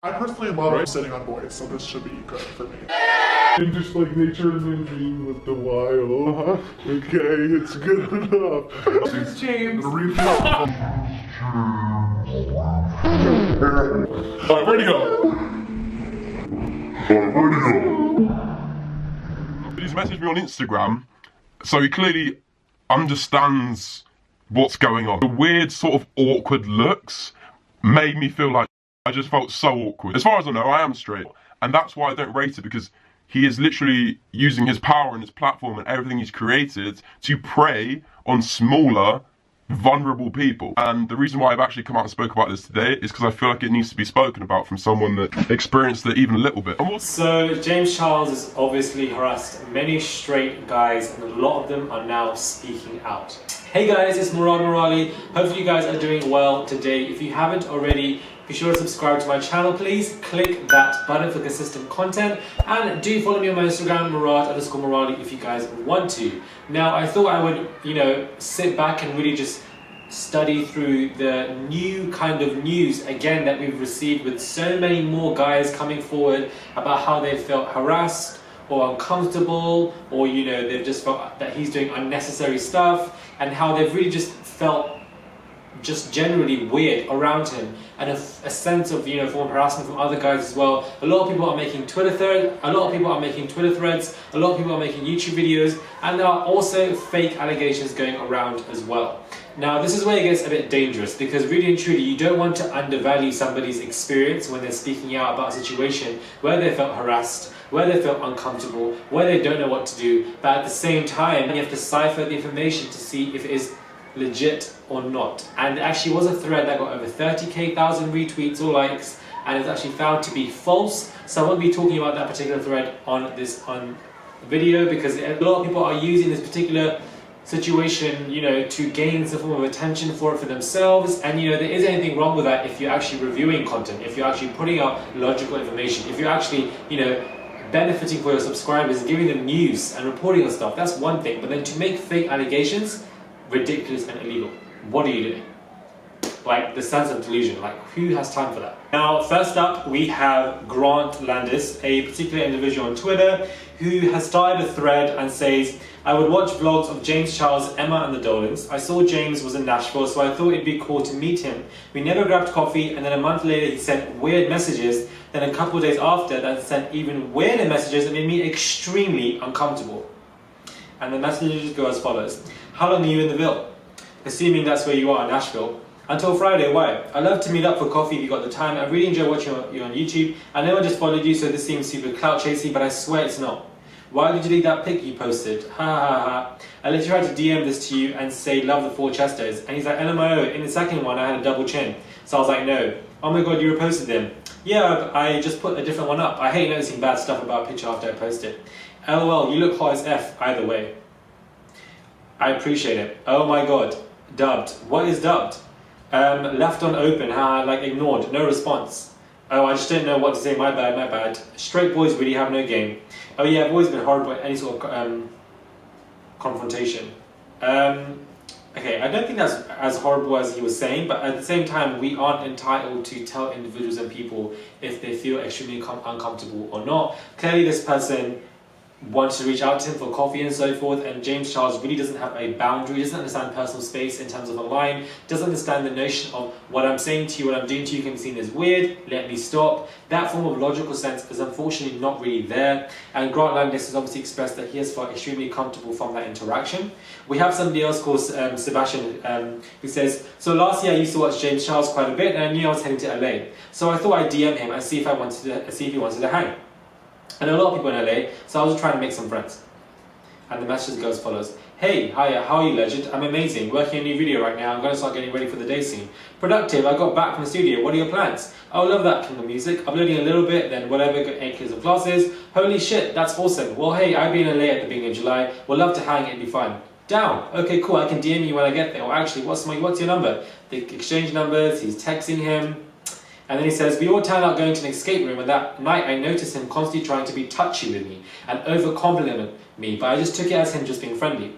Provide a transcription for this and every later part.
I personally love sitting on boys, so this should be good for me. And just like they turn into me with the wild. Okay, it's good enough. This is James. Alright, where'd he go? He's messaged me on Instagram, so he clearly understands what's going on. The weird sort of awkward looks made me feel like I just felt so awkward. As far as I know, I am straight, and that's why I don't rate it, because he is literally using his power and his platform and everything he's created to prey on smaller, vulnerable people. And the reason why I've actually come out and spoke about this today is because I feel like it needs to be spoken about from someone that experienced it even a little bit. So James Charles has obviously harassed many straight guys, and a lot of them are now speaking out. Hey guys, it's Murad Murali. Hopefully you guys are doing well today. If you haven't already, be sure to subscribe to my channel, please. Click that button for consistent content, and do follow me on my Instagram, Murad_Murali, if you guys want to. Now, I thought I would, sit back and really just study through the new kind of news again that we've received, with so many more guys coming forward about how they felt harassed or uncomfortable, or they've just felt that he's doing unnecessary stuff, and how they've really just felt just generally weird around him, and a sense of form of harassment from other guys as well. A lot of people are making Twitter threads, a lot of people are making YouTube videos, and there are also fake allegations going around as well. Now, this is where it gets a bit dangerous, because really and truly you don't want to undervalue somebody's experience when they're speaking out about a situation where they felt harassed, where they felt uncomfortable, where they don't know what to do, but at the same time you have to decipher the information to see if it is legit or not. And it actually was a thread that got over 30,000 retweets or likes, and it's actually found to be false. So I won't be talking about that particular thread on this video, because a lot of people are using this particular situation to gain some form of attention for themselves, and there isn't anything wrong with that if you're actually reviewing content, if you're actually putting out logical information, if you're actually benefiting for your subscribers, giving them news and reporting on stuff. That's one thing, but then to make fake allegations, ridiculous and illegal. What are you doing? Like, the sense of delusion, like, who has time for that? Now, first up, we have Grant Landis, a particular individual on Twitter, who has started a thread and says, I would watch vlogs of James Charles, Emma and the Dolans. I saw James was in Nashville, so I thought it'd be cool to meet him. We never grabbed coffee, and then a month later he sent weird messages. Then a couple of days after that, sent even weirder messages that made me extremely uncomfortable. And the messages go as follows. How long are you in the Ville? Assuming that's where you are in Nashville. Until Friday, why? I'd love to meet up for coffee if you got the time. I really enjoy watching you on YouTube. I know I just followed you, so this seems super clout chasing, but I swear it's not. Why did you delete that pic you posted? Ha ha ha. I literally tried to DM this to you and say love the 4 chestos. And he's like, LMIO, in the second one I had a double chin. So I was like, no. Oh my god, you reposted them. Yeah, I just put a different one up. I hate noticing bad stuff about a picture after I post it. LOL, you look hot as F either way. I appreciate it. Oh my god. Dubbed. What is dubbed? Left on open, like ignored, no response. Oh, I just didn't know what to say, my bad, my bad. Straight boys really have no game. Oh yeah, I've always been horrible at any sort of confrontation. Okay, I don't think that's as horrible as he was saying, but at the same time, we aren't entitled to tell individuals and people if they feel extremely uncomfortable or not. Clearly this person wants to reach out to him for coffee and so forth, and James Charles really doesn't have a boundary, doesn't understand personal space in terms of online, doesn't understand the notion of what I'm saying to you, what I'm doing to you can be seen as weird, let me stop. That form of logical sense is unfortunately not really there, and Grant Landis has obviously expressed that he has felt extremely comfortable from that interaction. We have somebody else called Sebastian who says, so last year I used to watch James Charles quite a bit, and I knew I was heading to LA, so I thought I'd DM him and see if he wanted to hang. And a lot of people in LA, so I was trying to make some friends. And the message goes as follows. Hey, hiya, how are you, legend? I'm amazing, working on a new video right now. I'm going to start getting ready for the day soon. Productive, I got back from the studio. What are your plans? Oh, love that kind of music. Uploading a little bit, then whatever, got 8 kilos of classes. Holy shit, that's awesome. Well, hey, I'll be in LA at the beginning of July. We'll love to hang, it'd be fun. Down. Okay, cool, I can DM you when I get there. Or actually, what's your number? They exchange numbers, he's texting him. And then he says, we all turned out going to an escape room, and that night I noticed him constantly trying to be touchy with me and over-compliment me, but I just took it as him just being friendly.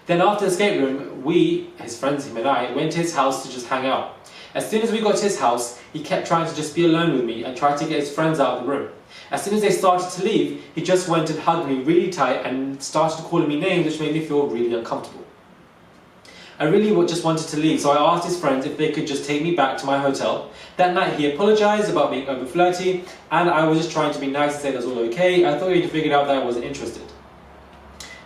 Then after the escape room, we, his friends, him and I, went to his house to just hang out. As soon as we got to his house, he kept trying to just be alone with me and tried to get his friends out of the room. As soon as they started to leave, he just went and hugged me really tight and started calling me names, which made me feel really uncomfortable. I really just wanted to leave, so I asked his friends if they could just take me back to my hotel. That night he apologized about being over flirty, and I was just trying to be nice and say that's all okay. I thought he'd figured out that I wasn't interested.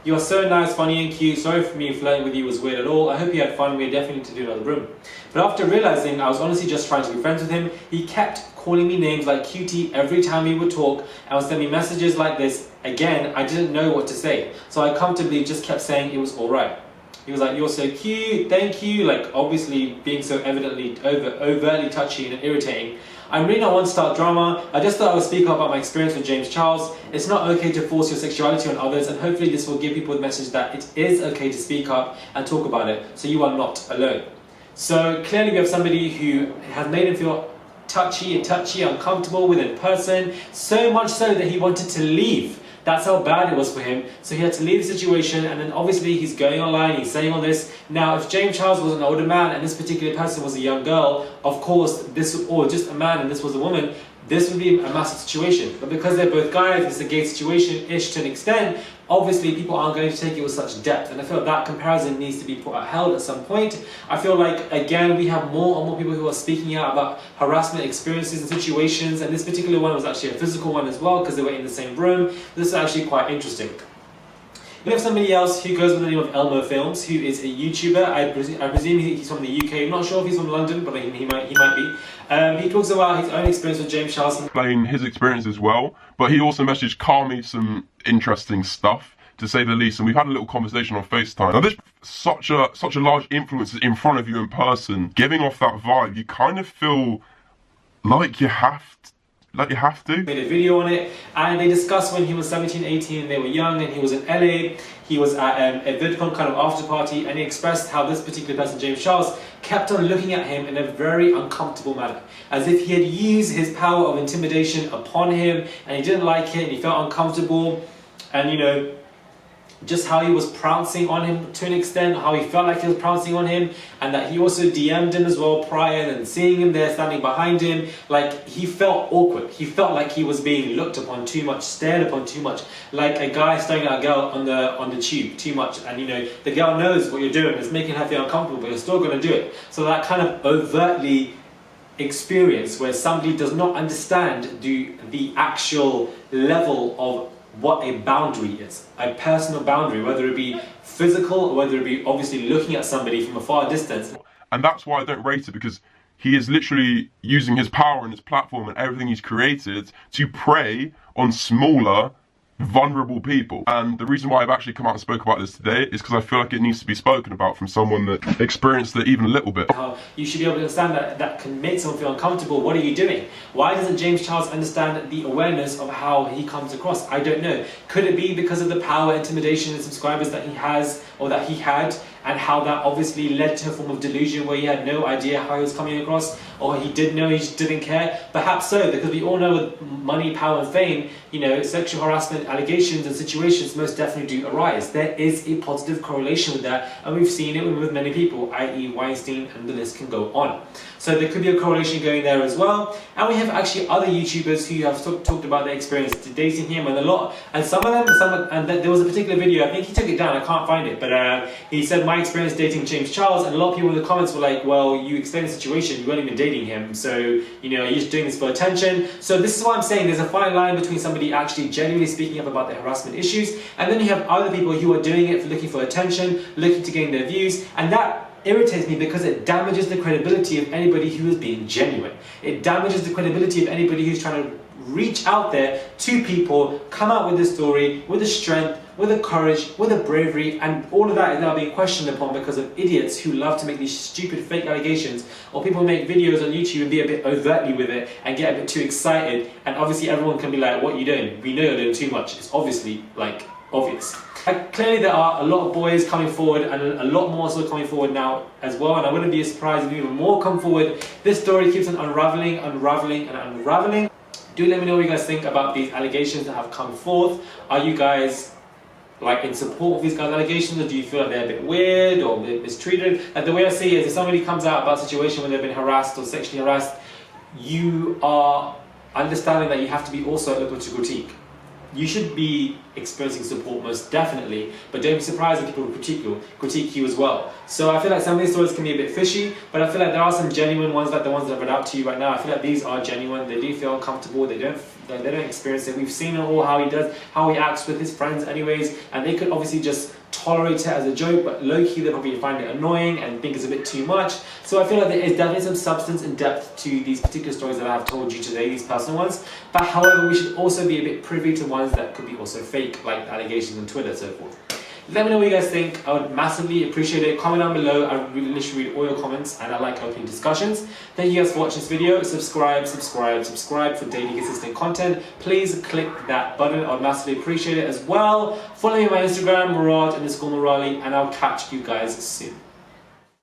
You are so nice, funny and cute. Sorry for me flirting with you was weird at all. I hope you had fun. We definitely need to do another room. But after realizing I was honestly just trying to be friends with him, he kept calling me names like cutie every time we would talk and would send me messages like this. Again, I didn't know what to say, so I comfortably just kept saying it was alright. He was like, you're so cute, thank you, like obviously being so evidently overtly touchy and irritating. I'm really not one to start drama. I just thought I would speak up about my experience with James Charles. It's not okay to force your sexuality on others, and hopefully this will give people the message that it is okay to speak up and talk about it, so you are not alone. So clearly we have somebody who has made him feel touchy, uncomfortable with in person, so much so that he wanted to leave. That's how bad it was for him. So he had to leave the situation, and then obviously he's going online, he's saying all this. Now, if James Charles was an older man and this particular person was a young girl, of course, or just a man and this was a woman, this would be a massive situation. But because they're both guys, it's a gay situation-ish to an extent, obviously people aren't going to take it with such depth. And I feel that comparison needs to be held at some point. I feel like, again, we have more and more people who are speaking out about harassment experiences and situations, and this particular one was actually a physical one as well because they were in the same room. This is actually quite interesting. We have somebody else who goes by the name of Elmo Films, who is a YouTuber. I presume he's from the UK. I'm not sure if he's from London, but he might be. He talks about his own experience with James Charles. Explain his experience as well, but he also messaged Carmi some interesting stuff, to say the least, and we've had a little conversation on FaceTime. Now, this such a large influence in front of you in person, giving off that vibe, you kind of feel like you have to. Made a video on it, and they discussed when he was 17, 18, and they were young, and he was in LA. He was at a VidCon kind of after party, and he expressed how this particular person, James Charles, kept on looking at him in a very uncomfortable manner, as if he had used his power of intimidation upon him, and he didn't like it, and he felt uncomfortable, and you know, just how he was pouncing on him to an extent, how he felt like he was pouncing on him, and that he also DM'd him as well prior, and seeing him there standing behind him, like he felt awkward. He felt like he was being looked upon too much, stared upon too much, like a guy staring at a girl on the tube too much, and you know, the girl knows what you're doing, it's making her feel uncomfortable, but you're still going to do it. So that kind of overtly experience where somebody does not understand the actual level of what a boundary is, a personal boundary, whether it be physical or whether it be obviously looking at somebody from a far distance. And that's why I don't rate it, because he is literally using his power and his platform and everything he's created to prey on smaller, vulnerable people. And the reason why I've actually come out and spoke about this today is because I feel like it needs to be spoken about from someone that experienced it even a little bit. How you should be able to understand that can make someone feel uncomfortable. What are you doing? Why doesn't James Charles understand the awareness of how he comes across? I don't know. Could it be because of the power, intimidation and subscribers that he has, or that he had, and how that obviously led to a form of delusion where he had no idea how he was coming across, or he did know, he just didn't care? Perhaps so, because we all know with money, power and fame, you know, sexual harassment allegations and situations most definitely do arise. There is a positive correlation with that, and we've seen it with many people, i.e. Weinstein, and the list can go on. So there could be a correlation going there as well. And we have actually other YouTubers who have talked about their experience dating him, and some of them, and there was a particular video, I think he took it down, I can't find it, but he said, my experience dating James Charles, and a lot of people in the comments were like, well, you explained the situation, you weren't even dating him, so, you know, you're just doing this for attention. So this is what I'm saying, there's a fine line between somebody actually genuinely speaking up about their harassment issues, and then you have other people who are doing it for looking for attention, looking to gain their views, and that irritates me because it damages the credibility of anybody who is being genuine. It damages the credibility of anybody who's trying to reach out there to people, come out with a story, with a strength, with a courage, with a bravery, and all of that is now being questioned upon because of idiots who love to make these stupid fake allegations, or people who make videos on YouTube and be a bit overtly with it and get a bit too excited, and obviously everyone can be like, what are you doing? We know you're doing too much. It's obviously, like, obvious. Clearly there are a lot of boys coming forward, and a lot more still coming forward now as well, and I wouldn't be surprised if even more come forward. This story keeps on unraveling, unraveling and unraveling. Do let me know what you guys think about these allegations that have come forth. Are you guys like in support of these guys' allegations, or do you feel like they're a bit weird or a bit mistreated? Like the way I see it is, if somebody comes out about a situation where they've been harassed or sexually harassed, you are understanding that you have to be also open to critique. You should be experiencing support most definitely, but don't be surprised if people critique you as well. So I feel like some of these stories can be a bit fishy, but I feel like there are some genuine ones, like the ones that I've read out to you right now. I feel like these are genuine. They do feel uncomfortable. They don't experience it. We've seen it all, how he acts with his friends anyways, and they could obviously just tolerate it as a joke, but low-key they probably find it annoying and think it's a bit too much. So I feel like there is definitely some substance and depth to these particular stories that I have told you today, these personal ones. But however, we should also be a bit privy to ones that could be also fake, like allegations on Twitter and so forth. Let me know what you guys think. I would massively appreciate it. Comment down below. I really literally read all your comments and I like opening discussions. Thank you guys for watching this video. Subscribe for daily consistent content. Please click that button. I would massively appreciate it as well. Follow me on my Instagram, Murad_Morali, and I'll catch you guys soon.